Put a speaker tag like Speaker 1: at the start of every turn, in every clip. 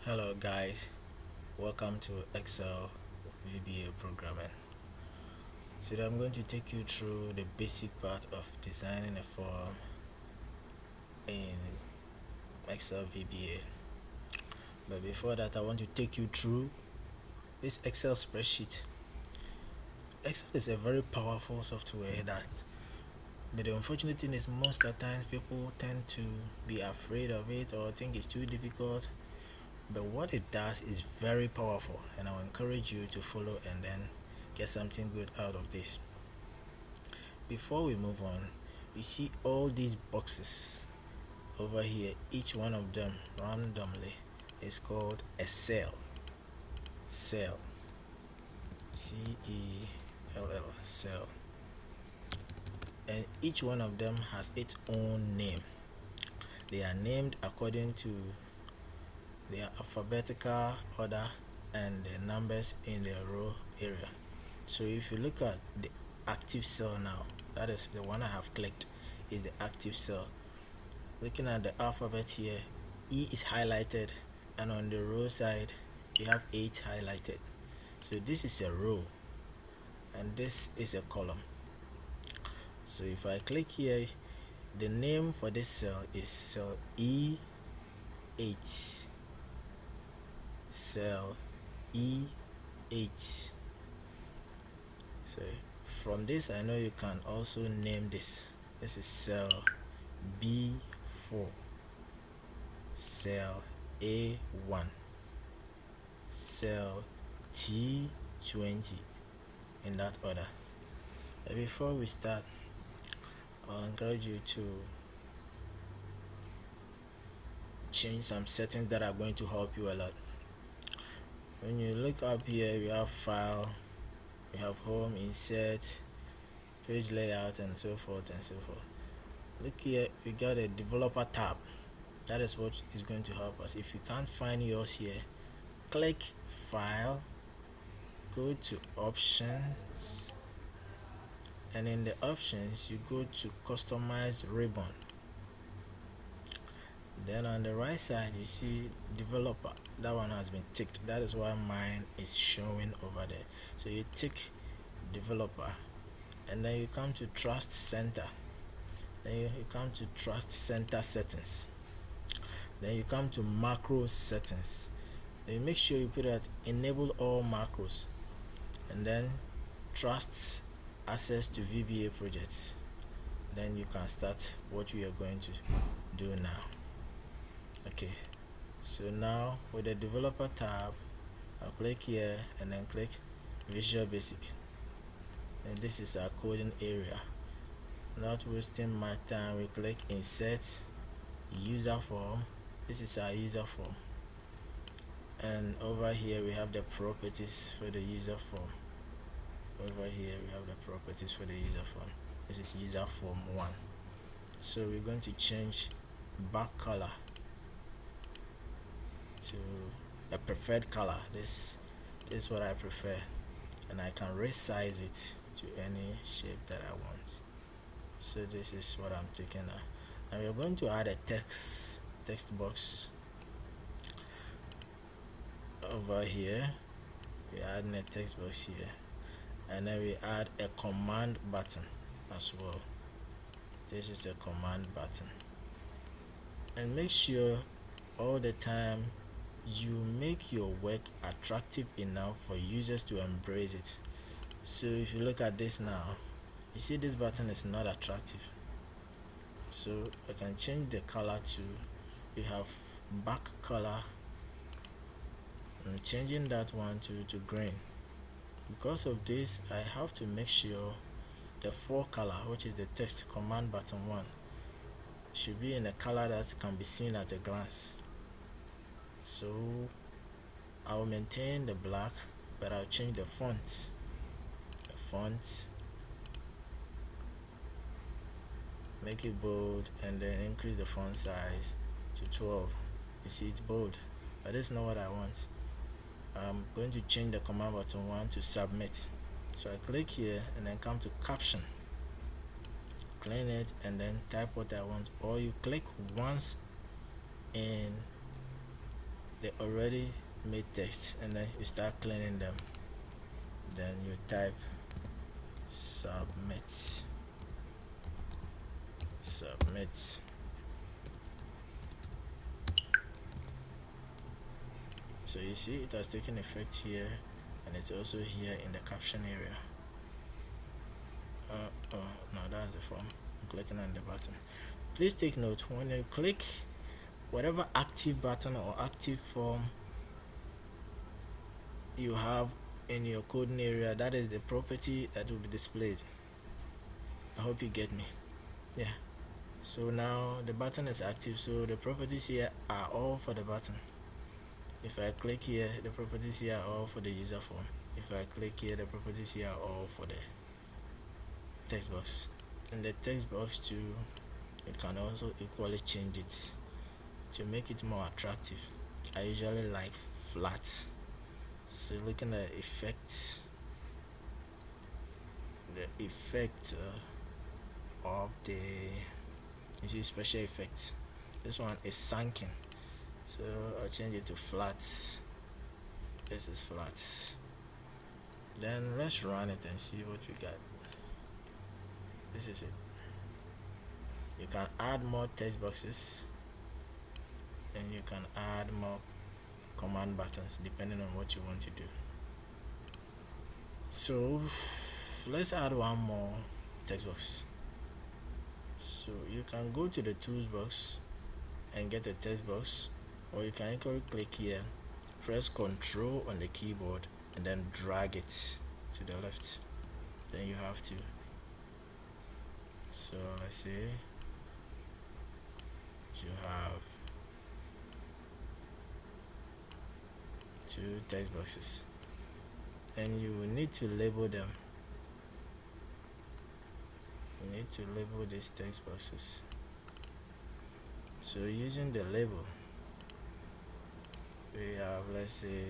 Speaker 1: Hello guys, welcome to Excel VBA programming. Today I'm going to take you through the basic part of designing a form in Excel VBA. But before that, I want to take you through this Excel spreadsheet. Excel is a very powerful software but the unfortunate thing is most of the times people tend to be afraid of it or think it's too difficult. But what it does is very powerful, and I'll encourage you to follow and then get something good out of this. Before we move on, you see all these boxes over here. Each one of them randomly is called a cell. Cell. C-E-L-L. Cell. And each one of them has its own name. They are named according to their alphabetical order and the numbers in their row area. So if you look at the active cell now, that is the one I have clicked, is the active cell. Looking at the alphabet here, E is highlighted, and on the row side you have 8 highlighted. So this is a row and this is a column. So if I click here, the name for this cell is cell E8. Cell E8. So from this I know you can also name this. This is cell B4, cell A1, cell T20, in that order. But before we start, I'll encourage you to change some settings that are going to help you a lot. When you look up here, we have file, we have home, insert, page layout, and so forth and so forth. Look here, we got a developer tab. That is what is going to help us. If you can't find yours here, click file, go to options, and in the options you go to customize ribbon. Then on the right side you see developer. That one has been ticked. That is why mine is showing over there. So you tick developer, and then you come to trust center. Then you come to trust center settings. Then you come to macro settings. Then you make sure you put that enable all macros, and then trust access to VBA projects. Then you can start what we are going to do now. Okay, so now with the developer tab, I'll click here and then click Visual Basic, and this is our coding area. Not wasting my time, we click insert user form. This is our user form, and over here we have the properties for the user form. Over here we have the properties for the user form. This is user form 1. So we're going to change back color to a preferred color. This is what I prefer, and I can resize it to any shape that I want. So this is what I'm taking now. And we're going to add a text box over here. We're adding a text box here, and then we add a command button as well. This is a command button, and make sure all the time you make your work attractive enough for users to embrace it. So if you look at this now, you see this button is not attractive, so I can change the color to, we have back color. I'm changing that one to green. Because of this, I have to make sure the fore color, which is the text command button 1, should be in a color that can be seen at a glance. So I'll maintain the black, but I'll change the font. Make it bold, and then increase the font size to 12. You see it's bold, but that's not what I want. I'm going to change the command button 1 to submit. So I click here and then come to caption, clean it, and then type what I want, or you click once in they already made text, and then you start cleaning them. Then you type submit. So you see it has taken effect here, and it's also here in the caption area. Oh no, that's the form. I'm clicking on the button. Please take note, when you click whatever active button or active form you have in your coding area, that is the property that will be displayed. I hope you get me. Yeah, so now the button is active, so the properties here are all for the button. If I click here, the properties here are all for the user form. If I click here, the properties here are all for the text box. In the text box too, you can also equally change it to make it more attractive. I usually like flat. So looking at effect, the effect of the, you see, special effects. This one is sunken, so I'll change it to flat. This is flat. Then let's run it and see what we got. This is it. You can add more text boxes, and you can add more command buttons depending on what you want to do. So let's add one more text box. So you can go to the tools box and get a text box, or you can equally click here, press Ctrl on the keyboard, and then drag it to the left. Then you have to, so let's say you have 2 text boxes, and you will need to label them. You need to label these text boxes. So using the label, we have, let's say,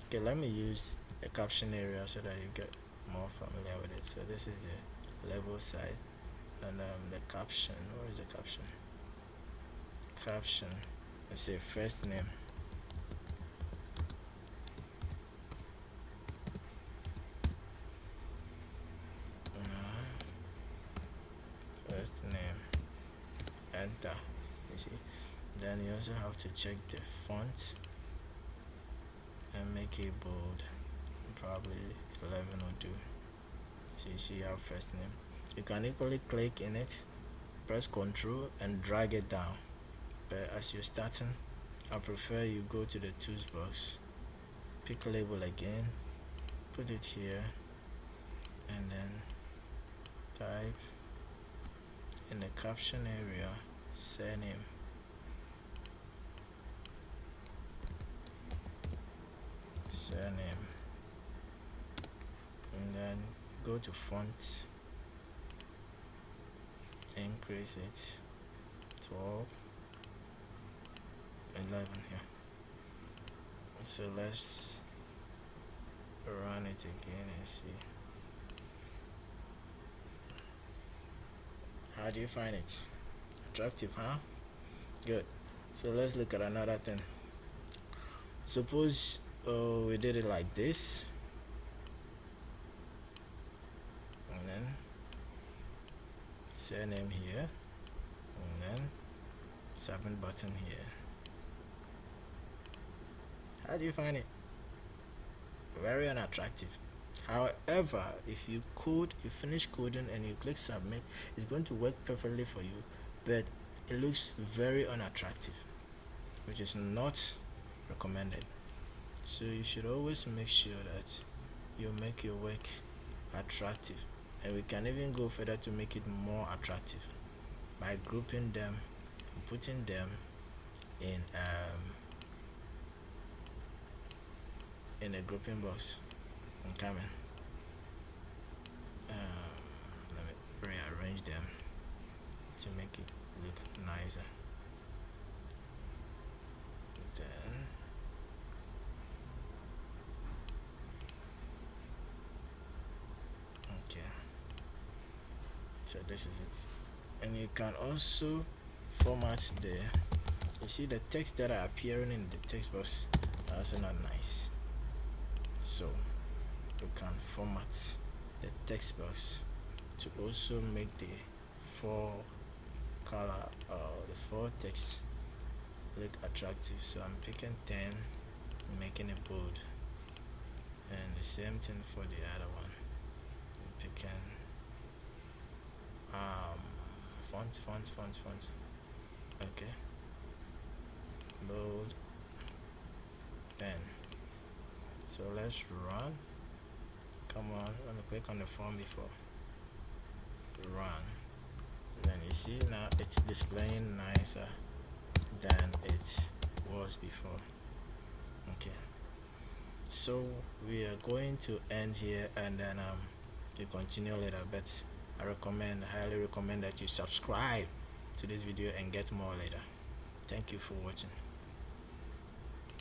Speaker 1: okay, let me use a caption area so that you get more familiar with it. So this is the label side, and the caption. What is the caption? Caption, let's say first name. First name, enter. You see, then you also have to check the font and make it bold, probably 11 will do. So you see you have first name. You can equally click in it, press Ctrl and drag it down, but as you're starting, I prefer you go to the tools box, pick label again, put it here, and then type in the caption area surname. And then go to font, increase it 12, 11 here. So let's run it again and see. How do you find it? Attractive, huh? Good. So let's look at another thing. Suppose we did it like this, and then surname here, and then submit button here. How do you find it? Very unattractive. However, if you finish coding and you click submit, it's going to work perfectly for you, but it looks very unattractive, which is not recommended. So you should always make sure that you make your work attractive, and we can even go further to make it more attractive by grouping them and putting them in a grouping box. I'm coming. Let me rearrange them to make it look nicer. Then okay, so this is it, and you can also format you see the text that are appearing in the text box are also not nice, so you can format the text box to also make the four color or the four text look attractive. So I'm picking 10, making it bold, and the same thing for the other one. I'm picking font, okay, bold, 10. So let's run. Come on, let me click on the form before run. Then you see now it's displaying nicer than it was before. Okay, so we are going to end here, and then you continue later, but I highly recommend that you subscribe to this video and get more later. Thank you for watching.